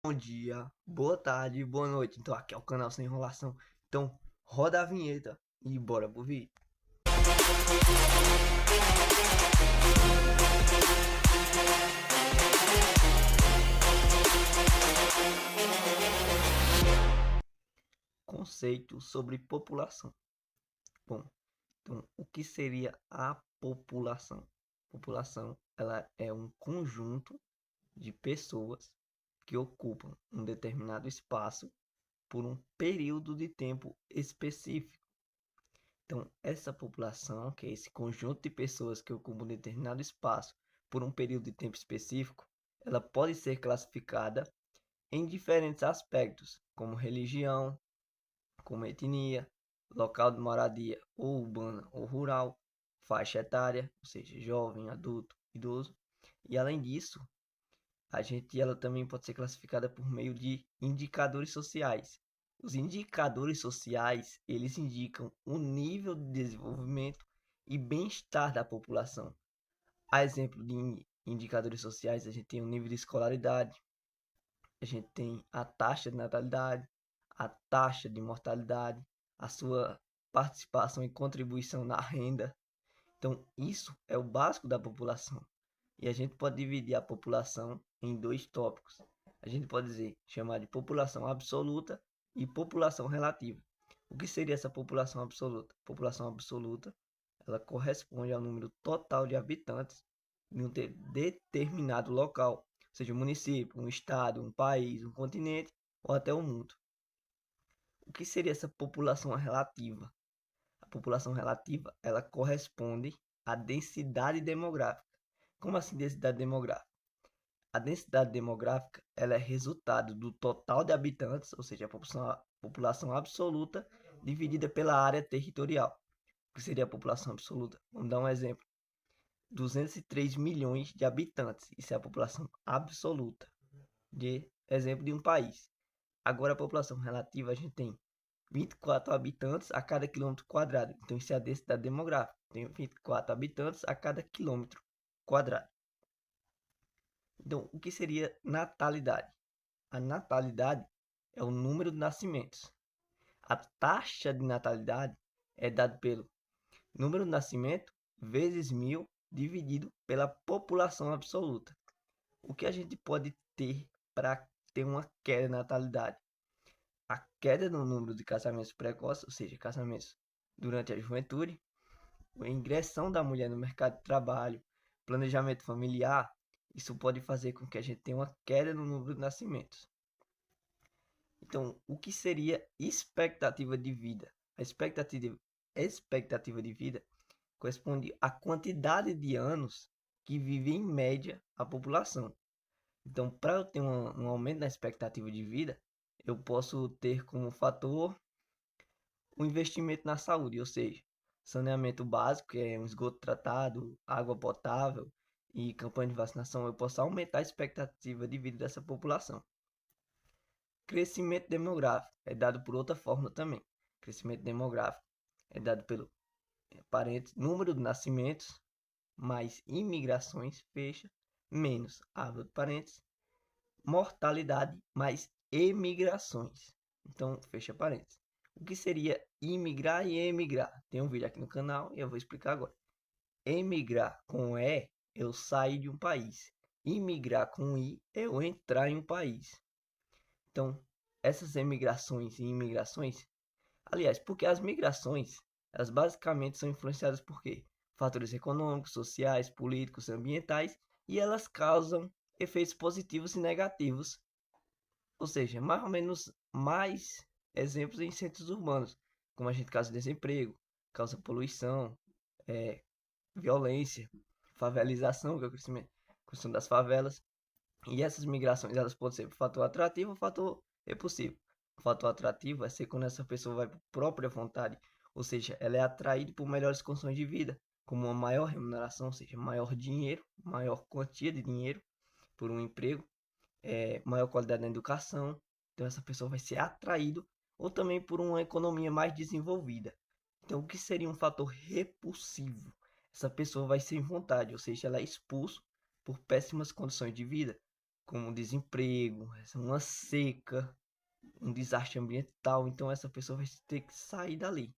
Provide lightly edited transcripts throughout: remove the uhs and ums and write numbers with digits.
Bom dia, boa tarde, boa noite. Então aqui é o canal Sem Enrolação. Então roda a vinheta e bora pro vídeo. Conceito sobre população. Bom, então o que seria a população? População, ela é um conjunto de pessoas que ocupam um determinado espaço por um período de tempo específico. Então, essa população, que é esse conjunto de pessoas que ocupam um determinado espaço por um período de tempo específico, ela pode ser classificada em diferentes aspectos, como religião, como etnia, local de moradia ou urbana ou rural, faixa etária, ou seja, jovem, adulto, idoso. E além disso, ela também pode ser classificada por meio de indicadores sociais. Os indicadores sociais, eles indicam o nível de desenvolvimento e bem-estar da população. A exemplo de indicadores sociais, a gente tem o nível de escolaridade, a gente tem a taxa de natalidade, a taxa de mortalidade, a sua participação e contribuição na renda. Então, isso é o básico da população. E a gente pode dividir a população em dois tópicos. A gente pode chamar de população absoluta e população relativa. O que seria essa população absoluta? População absoluta, ela corresponde ao número total de habitantes em um determinado local, seja um município, um estado, um país, um continente ou até o mundo. O que seria essa população relativa? A população relativa, ela corresponde à densidade demográfica. Como assim densidade demográfica? A densidade demográfica, ela é resultado do total de habitantes, ou seja, a população absoluta dividida pela área territorial. O que seria a população absoluta? Vamos dar um exemplo. 203 milhões de habitantes. Isso é a população absoluta. De exemplo de um país. Agora a população relativa, a gente tem 24 habitantes a cada quilômetro quadrado. Então isso é a densidade demográfica. Tem 24 habitantes a cada quilômetro quadrado. Então, o que seria natalidade? A natalidade é o número de nascimentos. A taxa de natalidade é dada pelo número de nascimento vezes 1000 dividido pela população absoluta. O que a gente pode ter para ter uma queda na natalidade? A queda no número de casamentos precoces, ou seja, casamentos durante a juventude, a ingressão da mulher no mercado de trabalho, planejamento familiar, isso pode fazer com que a gente tenha uma queda no número de nascimentos. Então, o que seria expectativa de vida? A expectativa de vida corresponde à quantidade de anos que vive em média a população. Então, para eu ter um aumento na expectativa de vida, eu posso ter como fator o investimento na saúde, ou seja, saneamento básico, que é um esgoto tratado, água potável e campanha de vacinação, eu posso aumentar a expectativa de vida dessa população. Crescimento demográfico é dado por outra forma também. Crescimento demográfico é dado pelo número de nascimentos mais imigrações, fecha, menos abre parênteses, mortalidade mais emigrações. Então, fecha parênteses. O que seria imigrar e emigrar? Tem um vídeo aqui no canal e eu vou explicar agora. Emigrar com E, eu sair de um país. Imigrar com I, eu entrar em um país. Então, essas emigrações e imigrações, aliás, porque as migrações, elas basicamente são influenciadas por quê? Fatores econômicos, sociais, políticos, ambientais, e elas causam efeitos positivos e negativos. Ou seja, mais ou menos mais exemplos em centros urbanos, como a gente causa desemprego, causa poluição, é, violência, favelização, que é o crescimento, questão das favelas. E essas migrações, elas podem ser por fator atrativo ou fator repulsivo. O fator atrativo vai ser quando essa pessoa vai por própria vontade, ou seja, ela é atraída por melhores condições de vida, como uma maior remuneração, ou seja, maior dinheiro, maior quantia de dinheiro por um emprego, maior qualidade na educação. Então essa pessoa vai ser atraído ou também por uma economia mais desenvolvida. Então o que seria um fator repulsivo? Essa pessoa vai sem vontade, ou seja, ela é expulsa por péssimas condições de vida, como desemprego, uma seca, um desastre ambiental. Então essa pessoa vai ter que sair dali.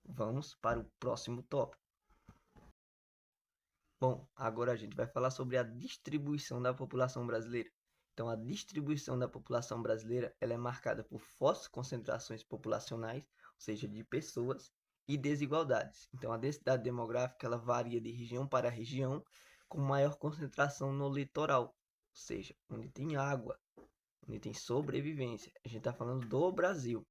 Vamos para o próximo tópico. Bom, agora a gente vai falar sobre a distribuição da população brasileira. Então, a distribuição da população brasileira ela é marcada por fortes concentrações populacionais, ou seja, de pessoas, e desigualdades. Então, a densidade demográfica ela varia de região para região, com maior concentração no litoral, ou seja, onde tem água, onde tem sobrevivência. A gente está falando do Brasil.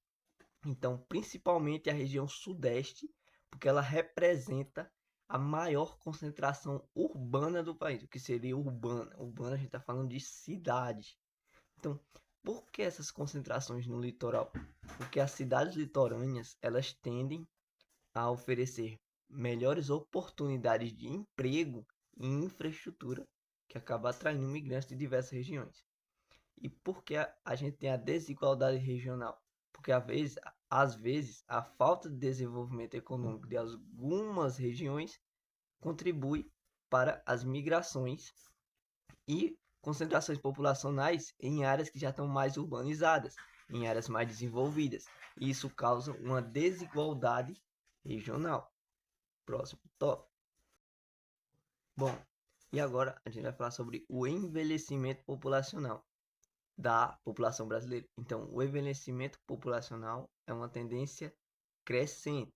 Então, principalmente a região sudeste, porque ela representa a maior concentração urbana do país. O que seria urbana? Urbana a gente está falando de cidade. Então, por que essas concentrações no litoral? Porque as cidades litorâneas elas tendem a oferecer melhores oportunidades de emprego e infraestrutura que acaba atraindo imigrantes de diversas regiões. E por que a gente tem a desigualdade regional? Porque às vezes a falta de desenvolvimento econômico de algumas regiões contribui para as migrações e concentrações populacionais em áreas que já estão mais urbanizadas, em áreas mais desenvolvidas. E isso causa uma desigualdade regional. Próximo tópico. Bom, e agora a gente vai falar sobre o envelhecimento populacional da população brasileira. Então, o envelhecimento populacional é uma tendência crescente,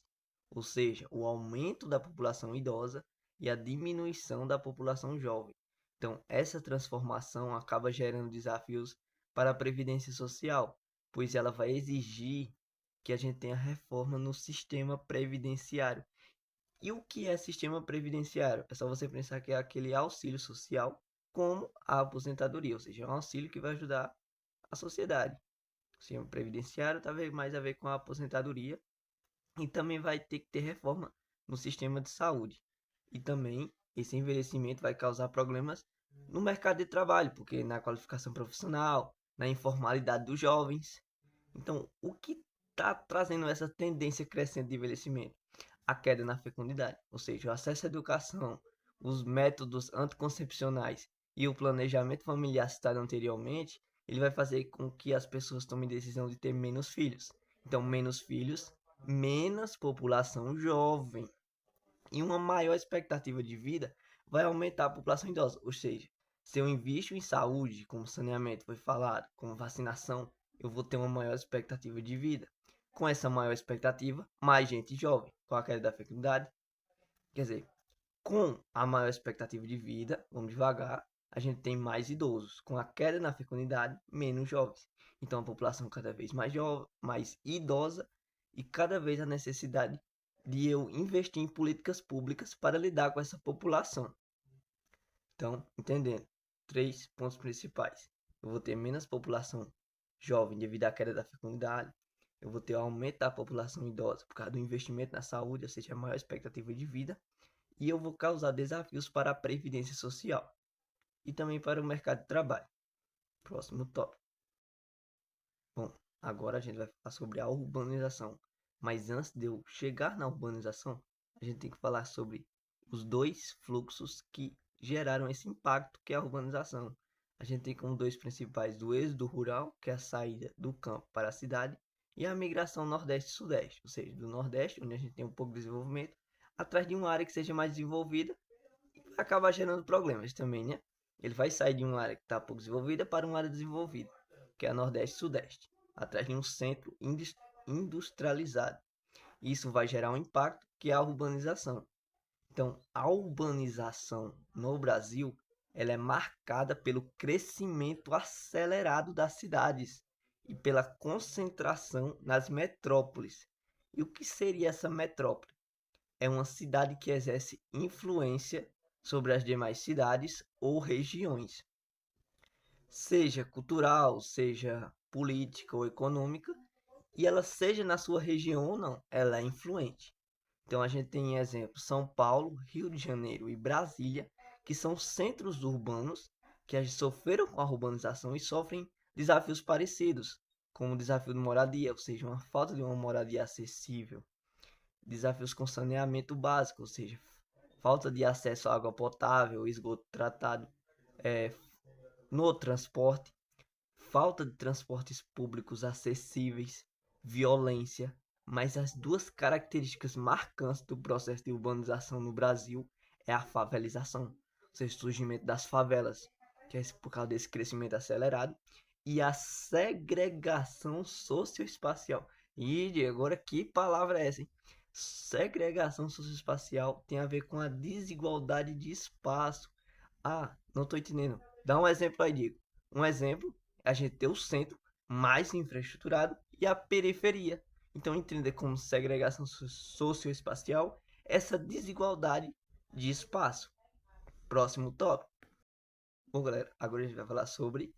ou seja, o aumento da população idosa e a diminuição da população jovem. Então, essa transformação acaba gerando desafios para a previdência social, pois ela vai exigir que a gente tenha reforma no sistema previdenciário. E o que é sistema previdenciário? É só você pensar que é aquele auxílio social como a aposentadoria, ou seja, é um auxílio que vai ajudar a sociedade. O sistema previdenciário está mais a ver com a aposentadoria e também vai ter que ter reforma no sistema de saúde. E também esse envelhecimento vai causar problemas no mercado de trabalho, porque na qualificação profissional, na informalidade dos jovens. Então, o que está trazendo essa tendência crescente de envelhecimento? A queda na fecundidade, ou seja, o acesso à educação, os métodos anticoncepcionais e o planejamento familiar citado anteriormente, ele vai fazer com que as pessoas tomem decisão de ter menos filhos. Então, menos filhos, menos população jovem. E uma maior expectativa de vida vai aumentar a população idosa. Ou seja, se eu invisto em saúde, como saneamento foi falado, como vacinação, eu vou ter uma maior expectativa de vida. Com essa maior expectativa, mais gente jovem. Com a queda da fecundidade, quer dizer, com a maior expectativa de vida, vamos devagar, a gente tem mais idosos. Com a queda na fecundidade, menos jovens. Então a população cada vez mais jovem, mais idosa e cada vez a necessidade de eu investir em políticas públicas para lidar com essa população. Então, entendendo, 3 pontos principais. Eu vou ter menos população jovem devido à queda da fecundidade. Eu vou ter o aumento da população idosa por causa do investimento na saúde, ou seja, a maior expectativa de vida. E eu vou causar desafios para a previdência social e também para o mercado de trabalho. Próximo tópico. Bom, agora a gente vai falar sobre a urbanização. Mas antes de eu chegar na urbanização, a gente tem que falar sobre os dois fluxos que geraram esse impacto que é a urbanização. A gente tem como dois principais do êxodo rural, que é a saída do campo para a cidade, e a migração nordeste-sudeste, ou seja, do nordeste, onde a gente tem um pouco de desenvolvimento, atrás de uma área que seja mais desenvolvida e vai acabar gerando problemas também, né? Ele vai sair de uma área que está pouco desenvolvida para uma área desenvolvida, que é a nordeste-sudeste, atrás de um centro industrializado. Isso vai gerar um impacto que é a urbanização. Então, a urbanização no Brasil, ela é marcada pelo crescimento acelerado das cidades e pela concentração nas metrópoles. E o que seria essa metrópole? É uma cidade que exerce influência sobre as demais cidades ou regiões, seja cultural, seja política ou econômica, e ela seja na sua região ou não, ela é influente. Então a gente tem exemplo São Paulo, Rio de Janeiro e Brasília, que são centros urbanos que sofreram com a urbanização e sofrem desafios parecidos, como o desafio de moradia, ou seja, uma falta de uma moradia acessível, desafios com saneamento básico, ou seja, falta de acesso à água potável, esgoto tratado, é, no transporte, falta de transportes públicos acessíveis, violência, mas as duas características marcantes do processo de urbanização no Brasil é a favelização, ou seja, o surgimento das favelas, que é por causa desse crescimento acelerado, e a segregação socioespacial. E agora que palavra é essa, hein? Segregação socioespacial tem a ver com a desigualdade de espaço. Ah, não tô entendendo. Dá um exemplo aí, Diego. Um exemplo é a gente ter o centro mais infraestruturado e a periferia. Então, entender como segregação socioespacial essa desigualdade de espaço. Próximo tópico. Bom, galera, agora a gente vai falar sobre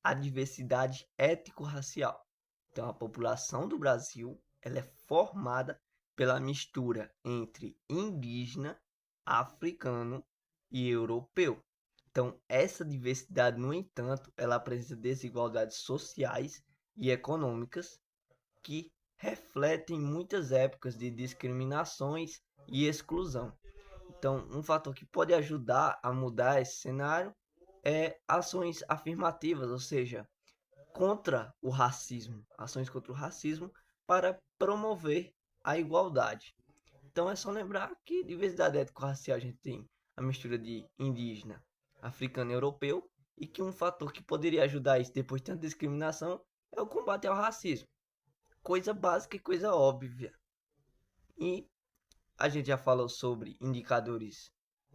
a diversidade étnico-racial. Então, a população do Brasil ela é formada pela mistura entre indígena, africano e europeu. Então, essa diversidade, no entanto, ela apresenta desigualdades sociais e econômicas que refletem muitas épocas de discriminações e exclusão. Então, um fator que pode ajudar a mudar esse cenário é ações afirmativas, ou seja, contra o racismo, ações contra o racismo para promover a igualdade. Então é só lembrar que diversidade étnico-racial a gente tem a mistura de indígena, africano e europeu, e que um fator que poderia ajudar isso depois de tanta discriminação é o combate ao racismo. Coisa básica e coisa óbvia. E a gente já falou sobre indicadores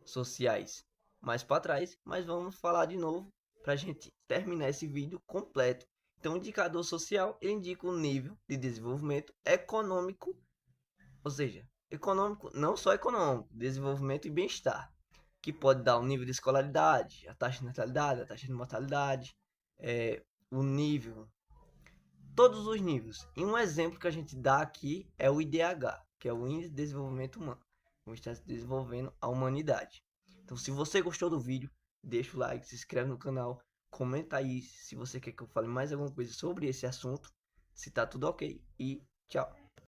sociais mais para trás, mas vamos falar de novo para a gente terminar esse vídeo completo. Então, o indicador social ele indica o nível de desenvolvimento econômico, ou seja, econômico, não só econômico, desenvolvimento e bem-estar, que pode dar o nível de escolaridade, a taxa de natalidade, a taxa de mortalidade, o nível, todos os níveis. E um exemplo que a gente dá aqui é o IDH, que é o Índice de Desenvolvimento Humano, como está se desenvolvendo a humanidade. Então, se você gostou do vídeo, deixa o like, se inscreve no canal, comenta aí se você quer que eu fale mais alguma coisa sobre esse assunto, se tá tudo ok e tchau.